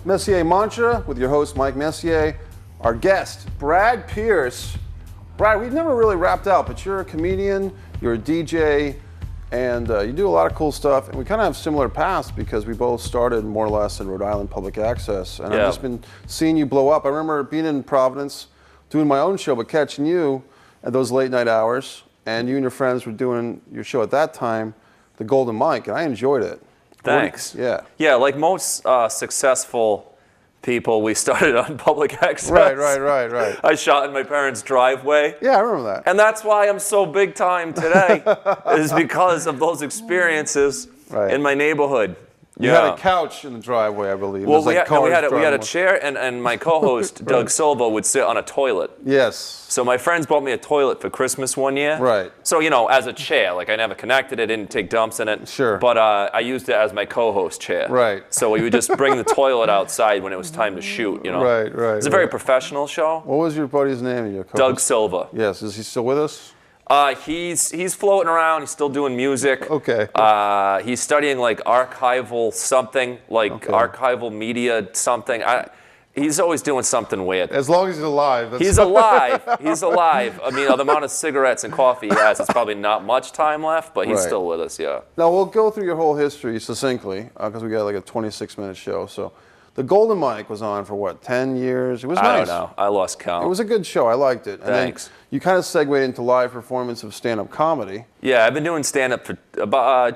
Messier Mantra with your host, Mike Messier. Our guest, Brad Pierce. Brad, we've never really wrapped out, but you're a comedian, you're a DJ, and you do a lot of cool stuff. And we kind of have similar paths because we both started more or less in Rhode Island Public Access. And I've just been seeing you blow up. I remember being in Providence, doing my own show, but catching you at those late night hours. And you and your friends were doing your show at that time, TheGoldenMic, and I enjoyed it. Thanks. Yeah, like most successful people, we started on public access. Right. I shot in my parents' driveway. Yeah, I remember that. And that's why I'm so big time today, is because of those experiences in my neighborhood. You had a couch in the driveway, I believe. Well, we had a chair, and my co-host, Doug Silva, would sit on a toilet. Yes. So my friends bought me a toilet for Christmas one year. Right. So, you know, as a chair, like I never connected it, didn't take dumps in it. Sure. But I used it as my co-host chair. Right. So we would just bring the toilet outside when it was time to shoot, you know. Right. It's a very professional show. What was your buddy's name? Your co-host? Doug Silva. Yes. Is he still with us? He's floating around. He's still doing music. Okay. He's studying like archival something, like archival media something. He's always doing something weird. As long as he's alive. He's alive. He's alive. I mean, the amount of cigarettes and coffee he has, it's probably not much time left, but he's still with us, yeah. Now, we'll go through your whole history succinctly, because we got like a 26-minute show. So, TheGoldenMic was on for what, 10 years? It was nice. I don't know. I lost count. It was a good show. I liked it. And Thanks. Then you kind of segued into live performance of stand-up comedy. Yeah, I've been doing stand-up for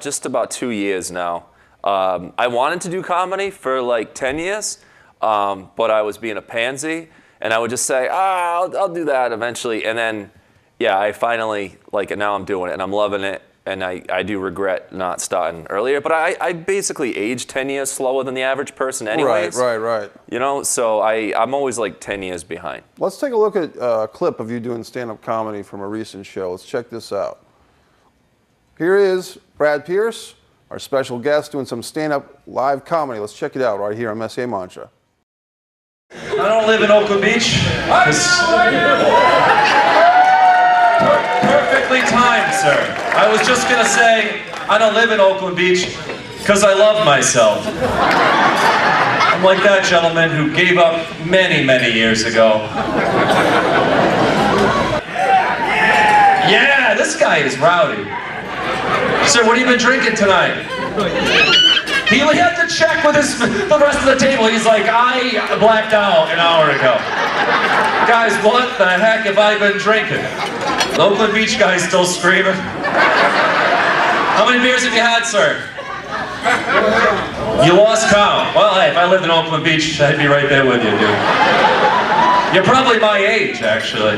just about 2 years now. I wanted to do comedy for like 10 years. But I was being a pansy, and I would just say, I'll do that eventually. And then, I finally, now I'm doing it, and I'm loving it, and I do regret not starting earlier. But I basically aged 10 years slower than the average person anyways. Right. You know, so I'm always like 10 years behind. Let's take a look at a clip of you doing stand-up comedy from a recent show. Let's check this out. Here is Brad Pierce, our special guest, doing some stand-up live comedy. Let's check it out right here on Messier Mantra. I don't live in Oakland Beach. Perfectly timed, sir. I was just gonna say, I don't live in Oakland Beach because I love myself. I'm like that gentleman who gave up many, many years ago. Yeah, this guy is rowdy. Sir, what have you been drinking tonight? He had to check with the rest of the table. He's like, I blacked out an hour ago. Guys, what the heck have I been drinking? The Oakland Beach guy's still screaming. How many beers have you had, sir? You lost count. Well, hey, if I lived in Oakland Beach, I'd be right there with you, dude. You're probably my age, actually.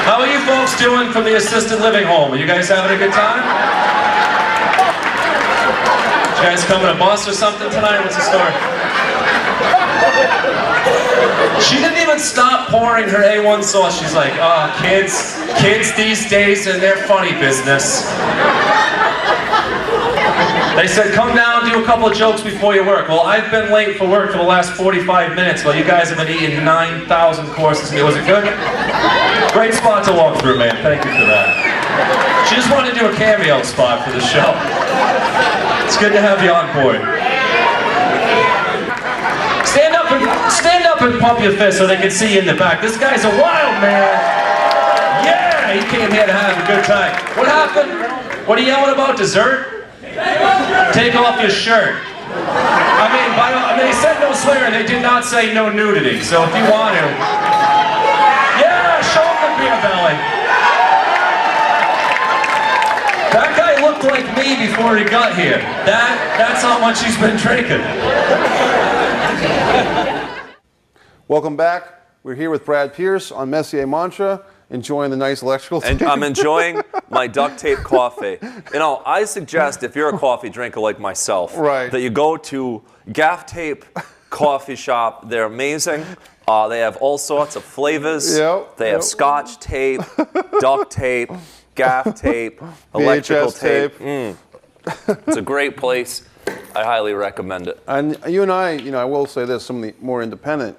How are you folks doing from the assisted living home? Are you guys having a good time? You guys coming to bus or something tonight? What's the story? She didn't even stop pouring her A1 sauce. She's like, oh, kids these days and their funny business. They said, come down, do a couple of jokes before you work. Well, I've been late for work for the last 45 minutes while you guys have been eating 9,000 courses. Was it good? Great spot to walk through, man. Thank you for that. She just wanted to do a cameo spot for the show. It's good to have you on board. Stand up and pump your fist so they can see you in the back. This guy's a wild man. Yeah, he came here to have a good time. What happened? What are you yelling about? Dessert? Take off your shirt. I mean, they said no swearing. They did not say no nudity. So if you want to, yeah, show him the beer belly. That guy looked like me before he got here. That's how much he's been drinking. Welcome back. We're here with Brad Pierce on Messier Mantra, enjoying the nice electrical tape. And I'm enjoying my duct tape coffee. You know, I suggest if you're a coffee drinker like myself, that you go to Gaff Tape Coffee Shop. They're amazing. They have all sorts of flavors. They have Scotch tape, duct tape, gaff tape, electrical tape. It's a great place. I highly recommend it. And you and I will say this, some of the more independent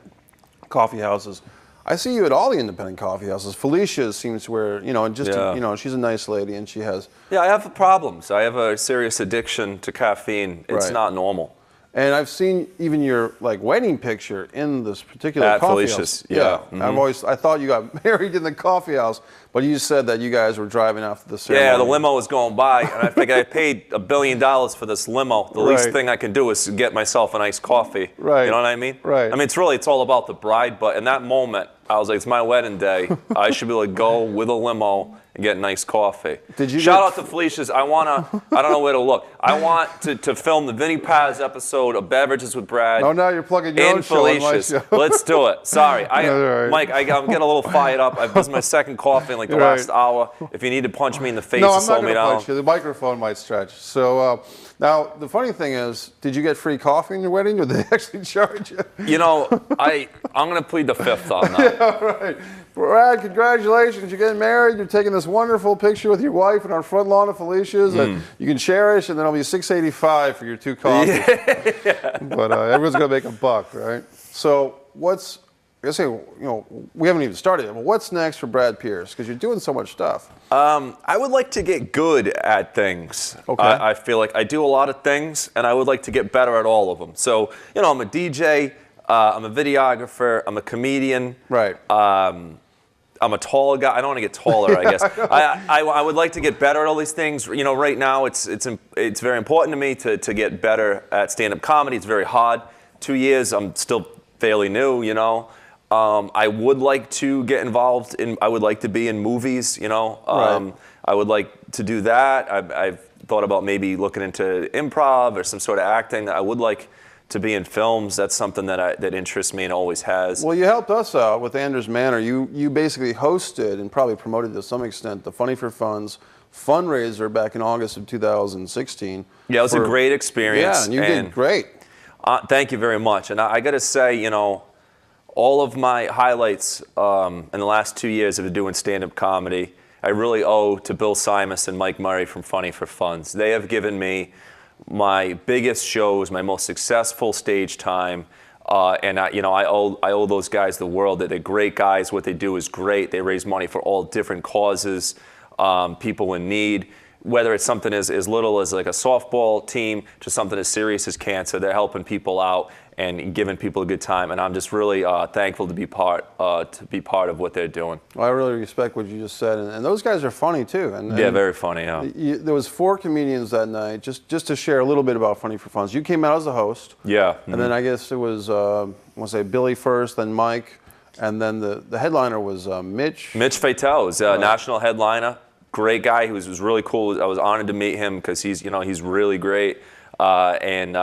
coffee houses, I see you at all the independent coffee houses. Felicia seems to wear, she's a nice lady and she has... Yeah, I have problems. I have a serious addiction to caffeine. It's not normal. And I've seen even your like wedding picture in this particular coffee Felicia's, house. yeah. I thought you got married in the coffee house, but you said that you guys were driving after the ceremony. Yeah, the limo was going by, and I figured I paid $1 billion for this limo. The least thing I can do is get myself a nice coffee. Right. You know what I mean? Right. I mean, it's all about the bride, but in that moment, I was like, it's my wedding day. I should be able to go with a limo and get nice coffee. Shout out to Felicia's. I don't know where to look. I want to film the Vinny Paz episode of Beverages with Brad. Oh, now you're plugging your own show on my show. Let's do it. Sorry. Right. Mike, I'm getting a little fired up. This is my second coffee in like the last hour. If you need to punch me in the face to slow me down. No, I'm not going to punch you. The microphone might stretch. So now, the funny thing is, did you get free coffee in your wedding, or did they actually charge you? You know, I'm going to plead the fifth on that. Yeah, right. Brad, congratulations. You're getting married. You're taking this wonderful picture with your wife in our front lawn of Felicia's that you can cherish, and then it'll be $6.85 for your 2 coffees. Yeah. But everyone's going to make a buck, right? So we haven't even started yet, but what's next for Brad Pierce? Because you're doing so much stuff. I would like to get good at things. Okay. I feel like I do a lot of things, and I would like to get better at all of them. So, I'm a DJ, I'm a videographer, I'm a comedian. Right. I'm a tall guy. I don't want to get taller, I guess. I would like to get better at all these things. Right now it's very important to me to get better at stand-up comedy. It's very hard. 2 years, I'm still fairly new, I would like to get involved I would like to be in movies, Right. I would like to do that. I've thought about maybe looking into improv or some sort of acting. I would like to be in films. That's something that interests me and always has. Well, you helped us out with Anders Manor. You basically hosted and probably promoted to some extent the Funny for Funds fundraiser back in August of 2016. Yeah, it was a great experience. Yeah, and you did great. Thank you very much. And I got to say, all of my highlights in the last 2 years of doing stand-up comedy, I really owe to Bill Simas and Mike Murray from Funny for Funds. They have given me my biggest shows, my most successful stage time, and I owe those guys the world. They're great guys. What they do is great. They raise money for all different causes, people in need. Whether it's something as little as like a softball team to something as serious as cancer, they're helping people out and giving people a good time. And I'm just really thankful to be part of what they're doing. Well, I really respect what you just said, and those guys are funny too. And very funny. Yeah. There was 4 comedians that night. Just to share a little bit about Funny for Funds. You came out as a host. Yeah. And then I guess it was I want to say Billy first, then Mike, and then the headliner was Mitch. Mitch Fatel was a national headliner. Great guy. He was really cool. I was honored to meet him because he's really great, and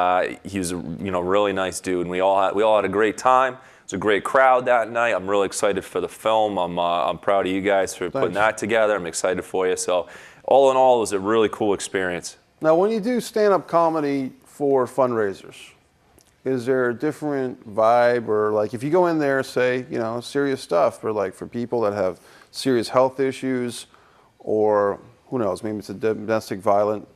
he was a really nice dude. And we all had a great time. It was a great crowd that night. I'm really excited for the film. I'm proud of you guys for putting that together. I'm excited for you. So all in all, it was a really cool experience. Now, when you do stand-up comedy for fundraisers, is there a different vibe, or like if you go in there, say serious stuff, or like for people that have serious health issues? Or who knows, maybe it's a domestic violence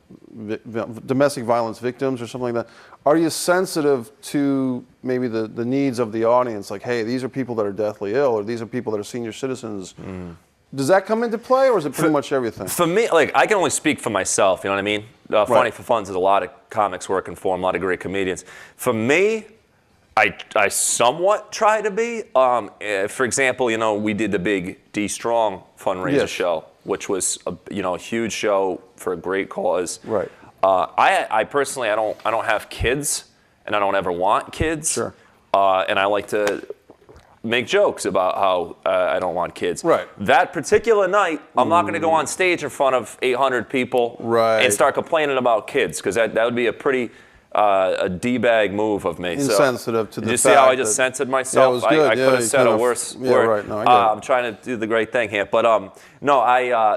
victims or something like that. Are you sensitive to maybe the needs of the audience? Like, hey, these are people that are deathly ill, or these are people that are senior citizens. Does that come into play, or is it pretty much everything? For me, like, I can only speak for myself, you know what I mean? Funny for Funds, there's a lot of comics working for them, a lot of great comedians. For me, I somewhat try to be. For example, we did the big D Strong fundraiser show, which was a huge show for a great cause. Right. I personally I don't have kids, and I don't ever want kids. Sure. And I like to make jokes about how I don't want kids. Right. That particular night, I'm not going to go on stage in front of 800 people and start complaining about kids, because that would be a pretty a D-bag move of me. Insensitive to the fact. Did you see how I just censored myself? Yeah, it was good. I could have said a worse word. Right. No, I get it. I'm trying to do the great thing here. But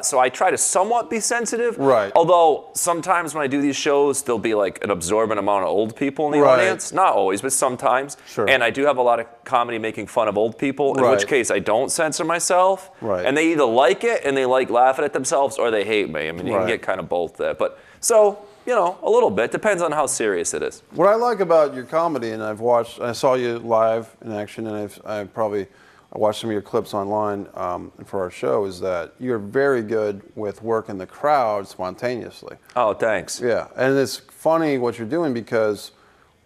so I try to somewhat be sensitive. Right. Although sometimes when I do these shows, there'll be like an absorbent amount of old people in the audience. Not always, but sometimes. Sure. And I do have a lot of comedy making fun of old people, in which case I don't censor myself. Right. And they either like it and they like laughing at themselves, or they hate me. I mean, you can get kind of both there. But so, a little bit. Depends on how serious it is. What I like about your comedy, and I saw you live in action, and I watched some of your clips online for our show, is that you're very good with working the crowd spontaneously. Oh, thanks. Yeah, and it's funny what you're doing, because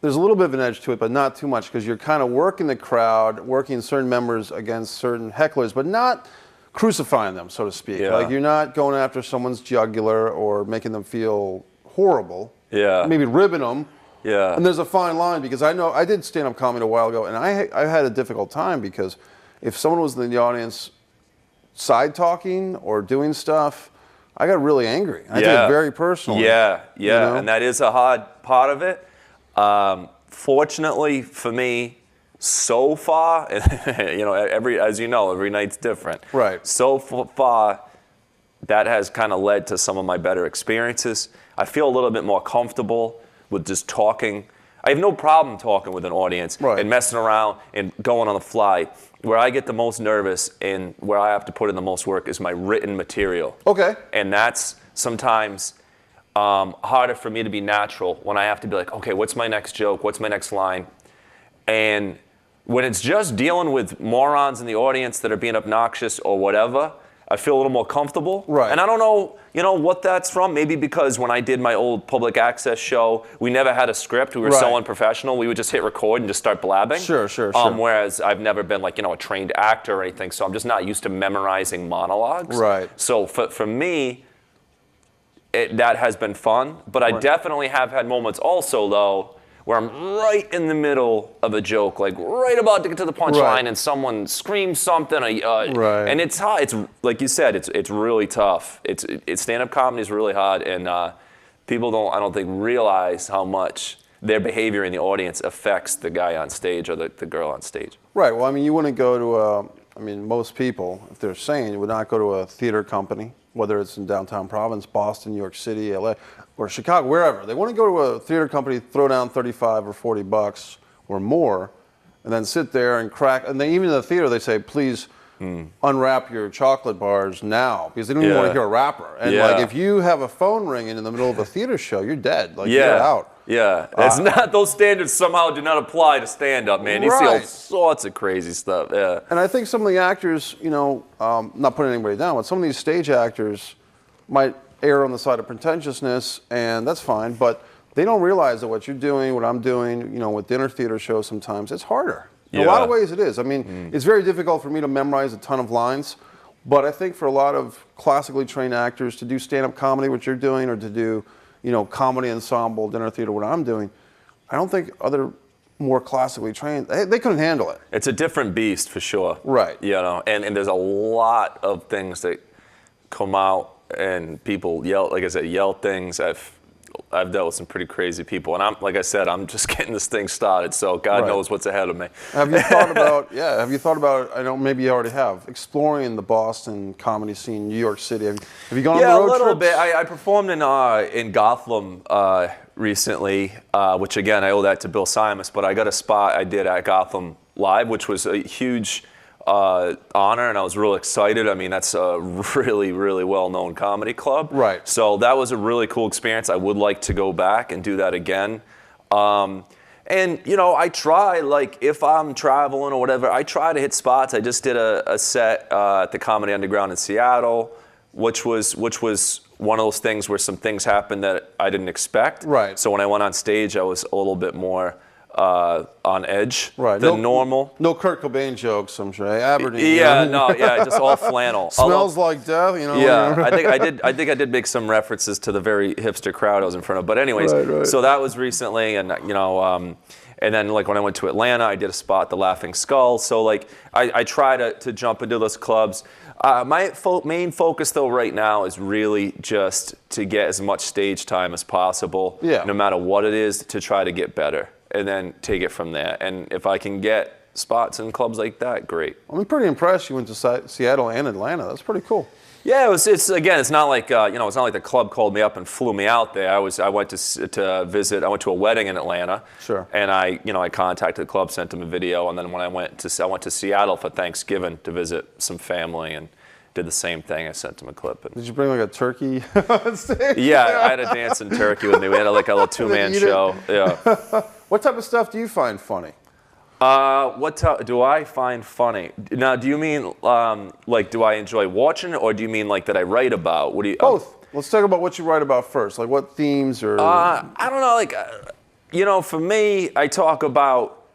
there's a little bit of an edge to it, but not too much, because you're kind of working the crowd, working certain members against certain hecklers, but not crucifying them, so to speak. Yeah. Like, you're not going after someone's jugular or making them feel horrible. Yeah. Maybe ribbing them. Yeah. And there's a fine line, because I know I did stand-up comedy a while ago, and I had a difficult time, because if someone was in the audience side talking or doing stuff, I got really angry. I took it very personally. Yeah, yeah, you know? And that is a hard part of it. Fortunately for me, so far, you know, as you know, every night's different. Right. So far, that has kind of led to some of my better experiences. I feel a little bit more comfortable with just talking. I have no problem talking with an audience and messing around and going on the fly. Where I get the most nervous and where I have to put in the most work is my written material. Okay. And that's sometimes harder for me to be natural when I have to be like, okay, what's my next joke? What's my next line? And when it's just dealing with morons in the audience that are being obnoxious or whatever, I feel a little more comfortable. Right. And I don't know, you know, what that's from. Maybe because when I did my old public access show, we never had a script. We were so unprofessional. We would just hit record and just start blabbing. Sure. Whereas I've never been like, you know, a trained actor or anything, so I'm just not used to memorizing monologues. Right. So for me, that has been fun. But I definitely have had moments also, though, where I'm right in the middle of a joke, like right about to get to the punchline, and someone screams something, and it's hard. It's like you said, it's really tough. It's stand-up comedy is really hard, and people I don't think realize how much their behavior in the audience affects the guy on stage or the girl on stage. Right. Well, I mean, you wouldn't go to most people, if they're sane, would not go to a theater company, whether it's in downtown Providence, Boston, New York City, LA, or Chicago, wherever. They want to go to a theater company, throw down $35 or $40 or more, and then sit there and crack. And even in the theater, they say, please unwrap your chocolate bars now, because they don't even want to hear a rapper. And like, if you have a phone ringing in the middle of a theater show, you're dead. Like, you're out. Yeah, it's not, those standards somehow do not apply to stand-up, man. You see all sorts of crazy stuff, And I think some of the actors, you know, not putting anybody down, but some of these stage actors might err on the side of pretentiousness, and that's fine, but they don't realize that what you're doing, what I'm doing, you know, with dinner theater shows sometimes, it's harder. In a lot of ways it is. I mean, it's very difficult for me to memorize a ton of lines, but I think for a lot of classically trained actors to do stand-up comedy, what you're doing, or to do, you know, comedy ensemble, dinner theater, what I'm doing, I don't think other more classically trained, they couldn't handle it. It's a different beast for sure. Right. You know, and there's a lot of things that come out and people yell, like I said, yell things. I've dealt with some pretty crazy people, and like I said, I'm just getting this thing started, so God knows what's ahead of me. Have you thought about, I know maybe you already have, exploring the Boston comedy scene, New York City? Have you gone on the road a little trips? bit. I performed in Gotham recently, which again, I owe that to Bill Simus, but I got a spot I did at Gotham Live, which was a huge honor, and I was real excited. I mean, that's a really, really well-known comedy club. Right. So that was a really cool experience. I would like to go back and do that again. And, you know, I try, like, if I'm traveling or whatever, I try to hit spots. I just did a set at the Comedy Underground in Seattle, which was one of those things where some things happened that I didn't expect. Right. So when I went on stage, I was a little bit more on edge than normal. No Kurt Cobain jokes, I'm sure. Aberdeen. Yeah, just all flannel. Smells like death, you know. Yeah, I think I did make some references to the very hipster crowd I was in front of. But anyways, so that was recently, and you know, and then like when I went to Atlanta, I did a spot at the Laughing Skull. So like I try to jump into those clubs. My main focus though right now is really just to get as much stage time as possible, no matter what it is, to try to get better. And then take it from there. And if I can get spots in clubs like that, great. I'm pretty impressed you went to Seattle and Atlanta. That's pretty cool. Yeah, it's again, it's not like you know, it's not like the club called me up and flew me out there. I went to visit. I went to a wedding in Atlanta. Sure. And I contacted the club, sent them a video, and then when I went to Seattle for Thanksgiving to visit some family and did the same thing. I sent him a clip. And did you bring like a turkey on stage? Yeah, I had a dancing turkey with me. We had like a little two-man show. Yeah. What type of stuff do you find funny? Do I find funny? Now, do you mean like do I enjoy watching it, or do you mean like that I write about? What do you? Both. Let's talk about what you write about first. Like what themes or? I don't know. Like you know, for me, I talk about,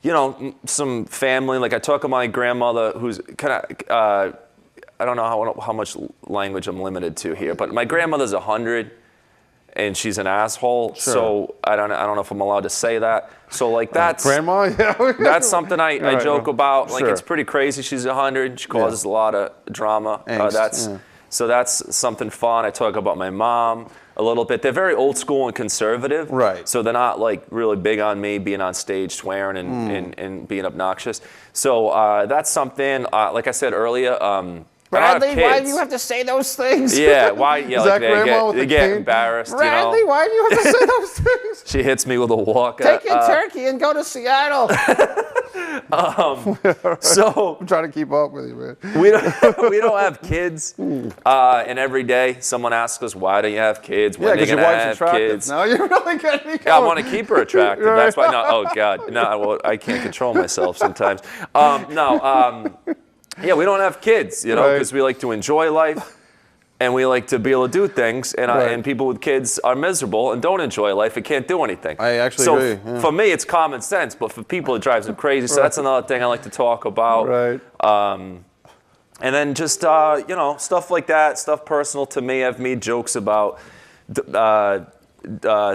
you know, some family. Like I talk about my grandmother, who's kind of, I don't know how much language I'm limited to here, but my grandmother's 100, and she's an asshole. Sure. So I don't know if I'm allowed to say that. So like that's grandma. Yeah. That's something I joke about. Like it's pretty crazy. She's 100. She causes a lot of drama. So that's something fun. I talk about my mom a little bit. They're very old school and conservative. Right. So they're not like really big on me being on stage swearing and being obnoxious. So that's something. Like I said earlier. Bradley, why do you have to say those things? Yeah, why? Yeah, like they get embarrassed. Bradley, why do you have to say those things? She hits me with a walker. Take your turkey and go to Seattle. So I'm trying to keep up with you, man. we don't have kids, and every day someone asks us, "Why do you have kids? When because your wife's attractive. Kids?" Now you're really getting me going. Yeah, I want to keep her attractive. That's why. No, oh God, no. Well, I can't control myself sometimes. Yeah, we don't have kids, you know, because we like to enjoy life. And we like to be able to do things, and people with kids are miserable and don't enjoy life and can't do anything. I actually agree. So for me, it's common sense, but for people, it drives them crazy. So that's another thing I like to talk about. Right. And then just, you know, stuff like that, stuff personal to me. I've made jokes about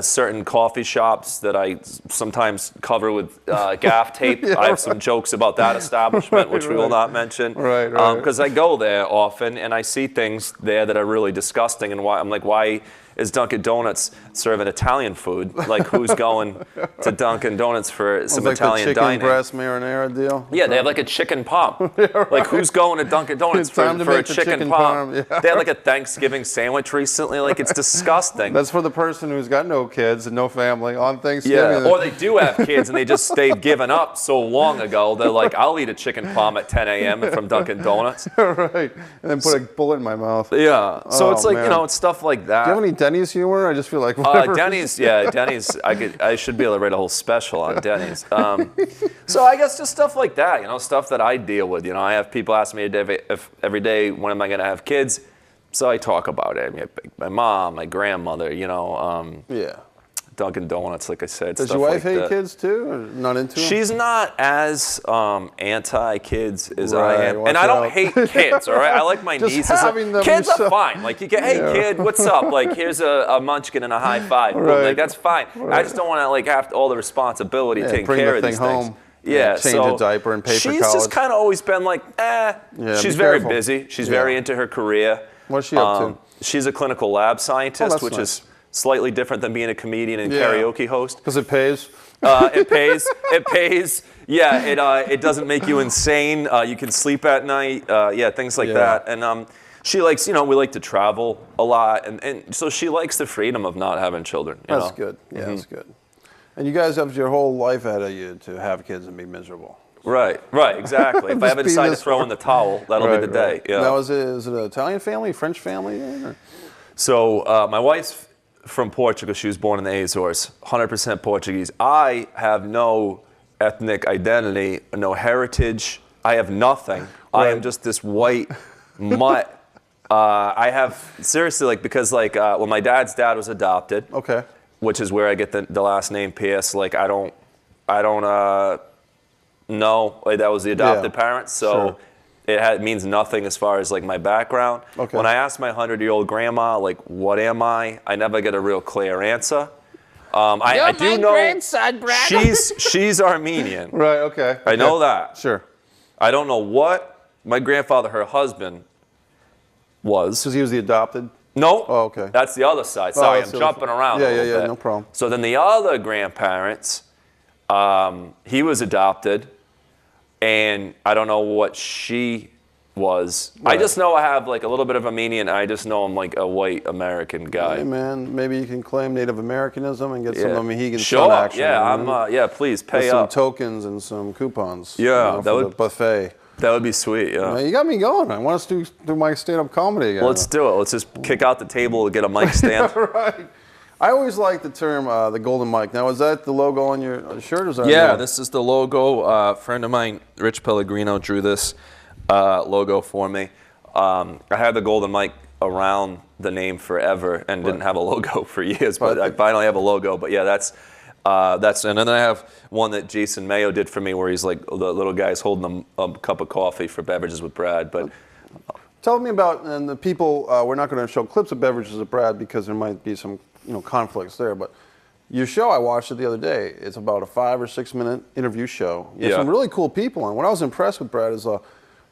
certain coffee shops that I sometimes cover with gaff tape. I have some jokes about that establishment, which we will not mention. Right. Because I go there often and I see things there that are really disgusting. And why I'm like, why is Dunkin' Donuts serving Italian food? Like, who's going to Dunkin' Donuts for some Italian the chicken dining? breast marinara deal? Yeah, they have like a chicken parm. Like, who's going to Dunkin' Donuts for a chicken parm? Yeah. They had like a Thanksgiving sandwich recently. Like, it's disgusting. That's for the person who's got no kids and no family on Thanksgiving. Yeah, or they do have kids and they've given up so long ago. They're like, I'll eat a chicken parm at 10 a.m. from Dunkin' Donuts. Right, and then put a bullet in my mouth. Yeah, so it's like, you know, it's stuff like that. Do you have any Denny's humor? I just feel like whatever. Denny's. I should be able to write a whole special on Denny's. So I guess just stuff like that, you know, stuff that I deal with. You know, I have people ask me every day, when am I going to have kids? So I talk about it. My mom, my grandmother, you know. Dunkin' Donuts, like I said. Does your wife hate kids too, or not into them? She's not as anti-kids as I am, and I don't hate kids. All right, I like my nieces. Kids are fine. Like you get, hey kid, what's up? Like here's a munchkin and a high five. Like that's fine. I just don't want to like have all the responsibility taking care of these things. Yeah, change a diaper and pay for college. She's just kind of always been like, she's very busy. She's very into her career. What's she up to? She's a clinical lab scientist, which is slightly different than being a comedian and karaoke host. Because it pays? It pays. It pays. Yeah, it doesn't make you insane. You can sleep at night. Things like that. And she likes, you know, we like to travel a lot. And so she likes the freedom of not having children. That's good. Yeah, that's good. And you guys have your whole life ahead of you to have kids and be miserable. Right, exactly. If I ever decide to throw in the towel, that'll be the day. Yeah. Now, is it an Italian family, French family? Or? So my wife's from Portugal. She was born in the Azores, 100% Portuguese. I have no ethnic identity, no heritage. I have nothing. I am just this white mutt. I have, seriously, like, because, like, well, my dad's dad was adopted. Okay. Which is where I get the last name Pierce. Like, I don't know. Like, that was the adopted parents. So it means nothing as far as like my background. Okay. When I asked my 100-year-old grandma, like, what am I never get a real clear answer. I do know grandson, Brad. she's Armenian. Right, okay. I know that. Sure. I don't know what my grandfather, her husband, was. Because he was the adopted? No. Oh, okay. That's the other side. Sorry, I'm jumping around a little bit. No problem. So then the other grandparents, he was adopted. And I don't know what she was. Right. I just know I have like a little bit of Armenian. I just know I'm like a white American guy. Hey man, maybe you can claim Native Americanism and get some Mohegan Sun action. Yeah, please pay up. Some tokens and some coupons. Yeah, that would the buffet. That would be sweet. Yeah. You got me going. I want us to do my stand-up comedy again. Let's do it. Let's just kick out the table and get a mic stand. Right. I always like the term the Golden Mic. Now, is that the logo on your shirt? Or is that this is the logo. A friend of mine, Rich Pellegrino, drew this logo for me. I had the Golden Mic around the name forever and didn't have a logo for years, but I finally have a logo. But yeah, that's And then I have one that Jason Mayo did for me, where he's like the little guy's holding a cup of coffee for Beverages with Brad. But tell me about, and the people. We're not going to show clips of Beverages with Brad because there might be some conflicts there. But your show, I watched it the other day. It's about a 5 or 6 minute interview show. You have some really cool people on. What I was impressed with, Brad, is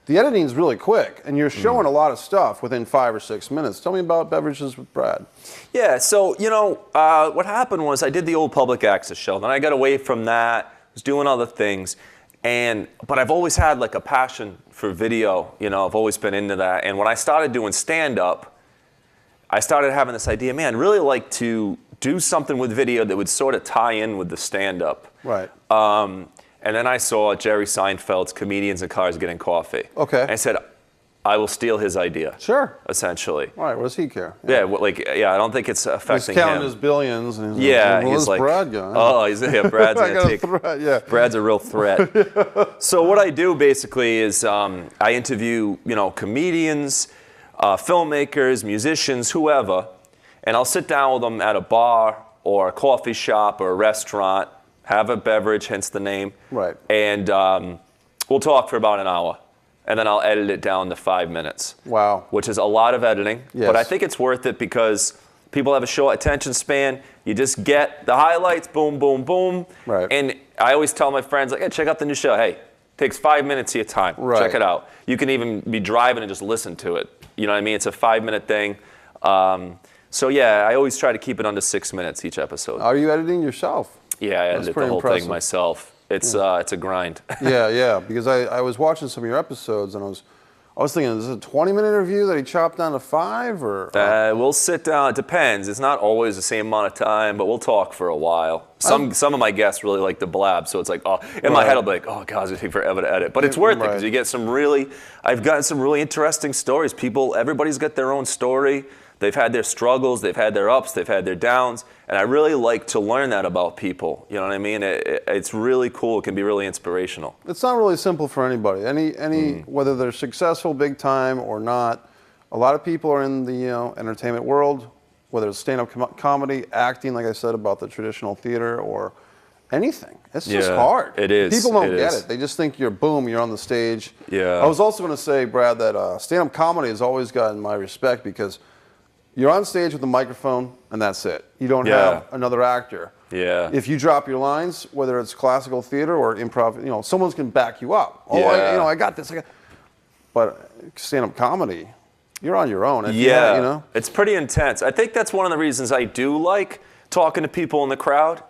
the editing is really quick, and you're showing a lot of stuff within 5 or 6 minutes. Tell me about Beverages with Brad. Yeah, so, what happened was I did the old public access show. Then I got away from that, was doing other things. But I've always had like a passion for video. I've always been into that. And when I started doing stand-up, I started having this idea, man, I'd really like to do something with video that would sort of tie in with the stand-up. Right. And then I saw Jerry Seinfeld's Comedians in Cars Getting Coffee. Okay. And I said, I will steal his idea. Sure. Essentially. All right, what does he care? Yeah, I don't think it's affecting him. He's counting his billions. And he's he's like, Brad guy? Oh, Brad's going to take, Brad's a real threat. So what I do basically is I interview, comedians, filmmakers, musicians, whoever, and I'll sit down with them at a bar or a coffee shop or a restaurant, have a beverage, hence the name. Right. And we'll talk for about an hour. And then I'll edit it down to 5 minutes. Wow. Which is a lot of editing. Yes. But I think it's worth it because people have a short attention span. You just get the highlights, boom, boom, boom. Right. And I always tell my friends, like, hey, check out the new show. Hey, it takes 5 minutes of your time. Right. Check it out. You can even be driving and just listen to it. You know what I mean? It's a 5 minute thing. So yeah, I always try to keep it under 6 minutes each episode. Are you editing yourself? Yeah, I edit the whole thing myself. It's a grind. Yeah, because I was watching some of your episodes and I was thinking, is this a 20-minute interview that he chopped down to 5 or? We'll sit down. It depends. It's not always the same amount of time, but we'll talk for a while. Some of my guests really like to blab, so it's like, in my head I'll be like, oh God, it's gonna take forever to edit. But it's worth it because you get I've gotten some really interesting stories. Everybody's got their own story. They've had their struggles, they've had their ups, they've had their downs, and I really like to learn that about people. You know what I mean? It's really cool. It can be really inspirational. It's not really simple for anybody. Whether they're successful big time or not, a lot of people are in the entertainment world, whether it's stand-up comedy, acting, like I said, about the traditional theater, or anything. It's just hard. It is. People don't get it. They just think you're on the stage. Yeah. I was also going to say, Brad, that stand-up comedy has always gotten my respect because you're on stage with a microphone, and that's it. You don't have another actor. Yeah. If you drop your lines, whether it's classical theater or improv, someone can back you up. Oh, I got this. But stand-up comedy, you're on your own. It's pretty intense. I think that's one of the reasons I do like talking to people in the crowd,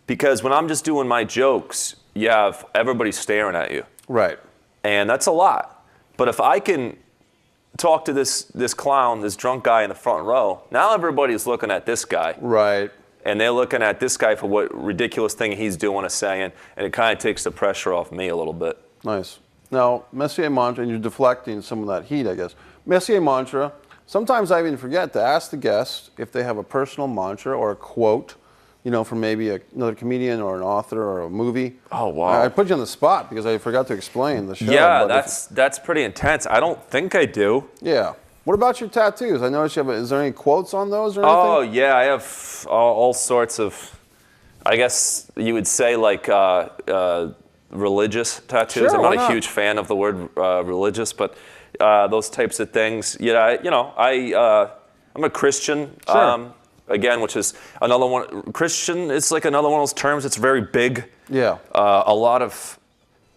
because when I'm just doing my jokes, you have everybody staring at you. Right. And that's a lot. But if I can talk to this clown, this drunk guy in the front row, now everybody's looking at this guy. Right. And they're looking at this guy for what ridiculous thing he's doing or saying, and it kind of takes the pressure off me a little bit. Nice. Now, Messier Mantra, and you're deflecting some of that heat, I guess. Messier Mantra, sometimes I even forget to ask the guests if they have a personal mantra or a quote, from maybe another comedian or an author or a movie. Oh, wow. I put you on the spot because I forgot to explain the show. Yeah, that's pretty intense. I don't think I do. Yeah. What about your tattoos? I noticed you have, is there any quotes on those or anything? Oh, yeah, I have all sorts of, I guess you would say like religious tattoos. Sure, I'm not a huge fan of the word religious, but those types of things. Yeah, I'm a Christian. Sure. Again, which is another one. Christian is like another one of those terms. It's very big. Yeah. A lot of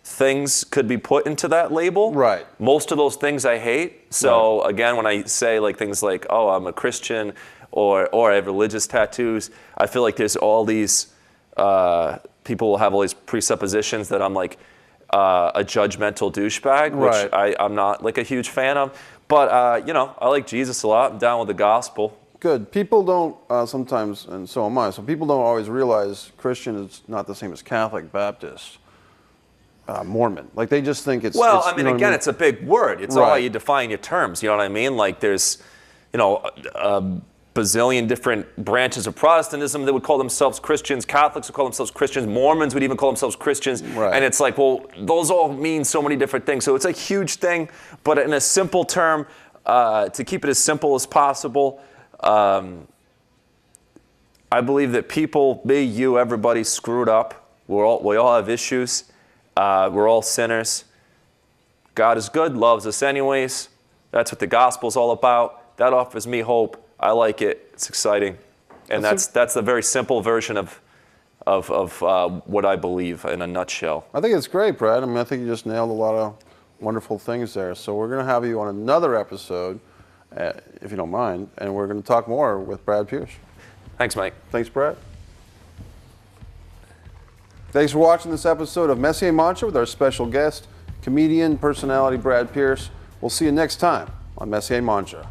things could be put into that label. Right. Most of those things I hate. So again, when I say like things like, oh, I'm a Christian, or I have religious tattoos, I feel like there's all these people will have all these presuppositions that I'm like a judgmental douchebag, which I'm not like a huge fan of. But I like Jesus a lot. I'm down with the gospel. Good. People don't sometimes, and so am I, so people don't always realize Christian is not the same as Catholic, Baptist, Mormon. Like they just think it's... Well, again, it's a big word. It's all how you define your terms, you know what I mean? Like there's, a bazillion different branches of Protestantism that would call themselves Christians. Catholics would call themselves Christians. Mormons would even call themselves Christians. Right. And it's like, well, those all mean so many different things. So it's a huge thing, but in a simple term, to keep it as simple as possible, I believe that people, me, you, everybody screwed up. We all have issues. We're all sinners. God is good, loves us anyways. That's what the gospel's all about. That offers me hope. I like it. It's exciting. And that's the very simple version of what I believe in a nutshell. I think it's great, Brad. I mean, I think you just nailed a lot of wonderful things there. So we're going to have you on another episode, if you don't mind, and we're going to talk more with Brad Pierce. Thanks, Mike. Thanks, Brad. Thanks for watching this episode of Messier Mantra with our special guest, comedian, personality Brad Pierce. We'll see you next time on Messier Mantra.